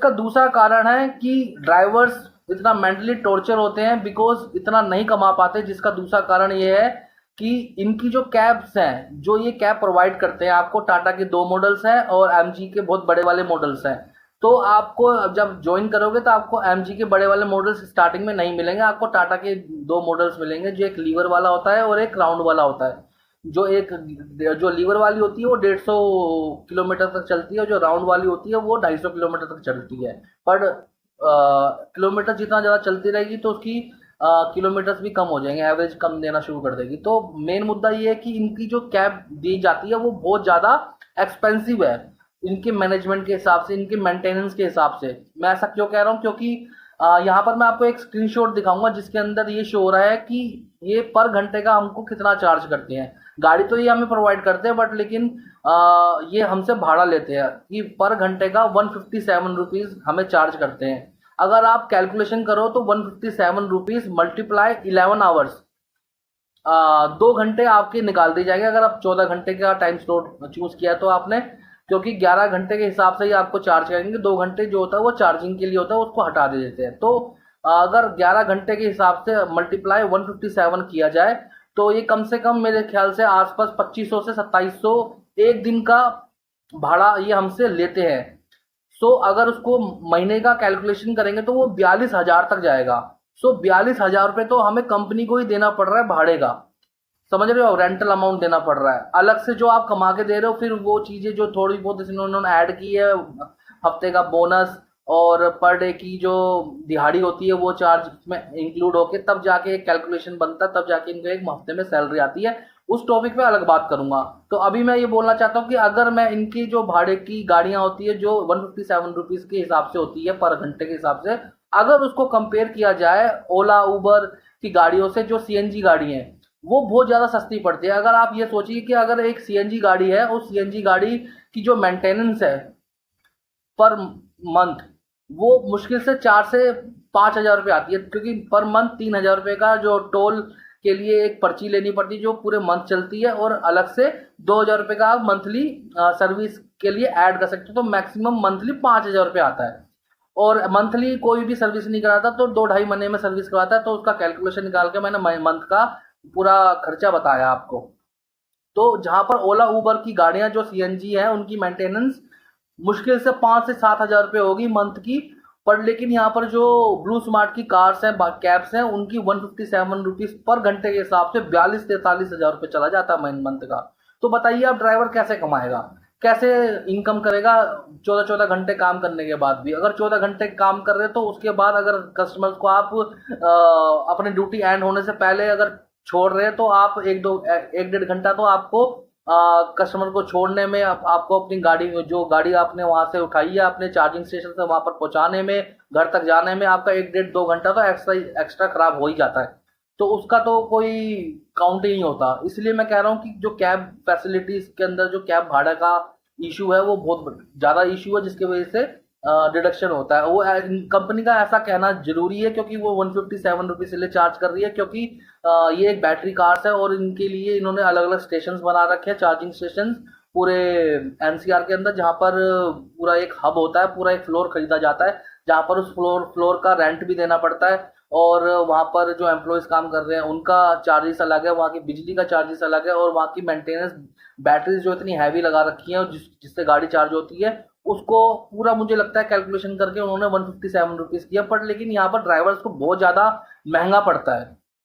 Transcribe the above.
इसका दूसरा कारण है कि ड्राइवर्स इतना मेंटली टॉर्चर होते हैं बिकॉज इतना नहीं कमा पाते, जिसका दूसरा कारण ये है कि इनकी जो कैब्स हैं, जो ये कैब प्रोवाइड करते हैं आपको, टाटा के 2 मॉडल्स हैं और एमजी के बहुत बड़े वाले मॉडल्स हैं। तो आपको जब ज्वाइन करोगे तो आपको एमजी के बड़े वाले मॉडल्स स्टार्टिंग में नहीं मिलेंगे, आपको टाटा के 2 मॉडल्स मिलेंगे, जो एक लीवर वाला होता है और एक राउंड वाला होता है। जो लीवर वाली होती है वो 150 किलोमीटर तक चलती है, जो राउंड वाली होती है वो 250 किलोमीटर तक चलती है। पर किलोमीटर जितना ज़्यादा चलती रहेगी तो उसकी किलोमीटर्स भी कम हो जाएंगे, एवरेज कम देना शुरू कर देगी। तो मेन मुद्दा ये है कि इनकी जो कैब दी जाती है वो बहुत ज़्यादा एक्सपेंसिव है, इनके मैनेजमेंट के हिसाब से, इनके मेंटेनेंस के हिसाब से। मैं ऐसा क्यों कह रहा हूँ, क्योंकि यहाँ पर मैं आपको एक स्क्रीनशॉट दिखाऊंगा जिसके अंदर ये शो हो रहा है कि ये पर घंटे का हमको कितना चार्ज करते हैं। गाड़ी तो ये हमें प्रोवाइड करते हैं, बट लेकिन ये हमसे भाड़ा लेते हैं कि पर घंटे का 157 रुपीज़ हमें चार्ज करते हैं। अगर आप कैलकुलेशन करो तो 157 रुपीज़ मल्टीप्लाई 11 आवर्स, 2 घंटे आपके निकाल दी जाएंगे अगर आप 14 घंटे का टाइम स्लॉट चूज किया तो आपने, क्योंकि 11 घंटे के हिसाब से ही आपको चार्ज करेंगे। 2 घंटे जो होता है वो चार्जिंग के लिए होता है, उसको हटा दे देते हैं। तो अगर 11 घंटे के हिसाब से मल्टीप्लाई 157 किया जाए तो ये कम से कम मेरे ख्याल से आसपास 2500 से 2700 एक दिन का भाड़ा ये हमसे लेते हैं। सो अगर उसको महीने का कैलकुलेशन करेंगे तो वो 42,000 तक जाएगा। सो 42,000 रुपये तो हमें कंपनी को ही देना पड़ रहा है भाड़े का, समझ रहे हो, रेंटल अमाउंट देना पड़ रहा है। अलग से जो आप कमा के दे रहे हो, फिर वो चीज़ें जो थोड़ी बहुत इन्होंने ऐड की है, हफ्ते का बोनस और पर डे की जो दिहाड़ी होती है वो चार्ज में इंक्लूड होके तब जाके एक कैलकुलेशन बनता है, तब जाके इनको एक हफ्ते में सैलरी आती है। उस टॉपिक पे अलग बात करूंगा। तो अभी मैं ये बोलना चाहता हूँ कि अगर मैं इनकी जो भाड़े की गाड़ियां होती है जो 157 रुपीज़ के हिसाब से होती है पर घंटे के हिसाब से, अगर उसको कंपेयर किया जाए ओला उबर की गाड़ियों से, जो सीएनजी गाड़ी है वो बहुत ज़्यादा सस्ती पड़ती है। अगर आप ये सोचिए कि अगर एक सीएनजी गाड़ी है, उस सीएनजी गाड़ी की जो मेंटेनेंस है पर मंथ वो मुश्किल से 4 से 5 हज़ार रुपये आती है, क्योंकि पर मंथ 3 हज़ार रुपये का जो टोल के लिए एक पर्ची लेनी पड़ती है जो पूरे मंथ चलती है, और अलग से 2 हज़ार रुपये का आप मंथली सर्विस के लिए ऐड कर सकते हो। तो मैक्सिमम मंथली 5 हज़ार रुपये आता है। और मंथली कोई भी सर्विस नहीं कराता तो 2-2.5 महीने में सर्विस कराता है। तो उसका कैलकुलेशन निकाल के मैंने मंथ का पूरा खर्चा बताया आपको। तो जहां पर ओला उबर की गाड़ियां जो सीएनजी है उनकी मेंटेनेंस मुश्किल से 5 से 7 हज़ार रुपये होगी मंथ की, पर लेकिन यहाँ पर जो ब्लू स्मार्ट की कार्स हैं, कैब्स हैं, उनकी 157 रुपीज़ पर घंटे के हिसाब से 42-43 हज़ार रुपये चला जाता है मंथ का। तो बताइए आप ड्राइवर कैसे कमाएगा, कैसे इनकम करेगा 14-14 घंटे काम करने के बाद भी। अगर 14 घंटे काम कर रहे तो उसके बाद अगर कस्टमर्स को आप अपने ड्यूटी एंड होने से पहले अगर छोड़ रहे हैं तो आप 1-1.5 घंटा तो आपको कस्टमर को छोड़ने में, आपको अपनी गाड़ी, जो गाड़ी आपने वहां से उठाई है अपने चार्जिंग स्टेशन से वहां पर पहुंचाने में, घर तक जाने में आपका 1-1.5-2 घंटा तो एक्स्ट्रा खराब हो ही जाता है। तो उसका तो कोई काउंट ही नहीं होता। इसलिए मैं कह रहा हूँ कि जो कैब फैसिलिटीज के अंदर जो कैब भाड़ा का इशू है वो बहुत ज़्यादा इशू है, जिसकी वजह से डिडक्शन होता है। वो कंपनी का ऐसा कहना जरूरी है क्योंकि वो 157 रुपीज़ इसलिए चार्ज कर रही है क्योंकि ये एक बैटरी कार्स है और इनके लिए इन्होंने अलग अलग स्टेशन बना रखे हैं, चार्जिंग स्टेशन पूरे एनसीआर के अंदर, जहाँ पर पूरा एक हब होता है, पूरा एक फ्लोर खरीदा जाता है, जहाँ पर उस फ्लोर का रेंट भी देना पड़ता है, और वहाँ पर जो एम्प्लॉयज़ काम कर रहे हैं उनका चार्जेस अलग है, वहाँ की बिजली का चार्जेस अलग है, और वहाँ की मेंटेनेंस, बैटरीज जो इतनी हैवी लगा रखी है जिससे गाड़ी चार्ज होती है, उसको पूरा मुझे लगता है कैलकुलेशन करके उन्होंने 157 रुपीज़ किया। पर लेकिन यहाँ पर ड्राइवर्स को बहुत ज़्यादा महंगा पड़ता है।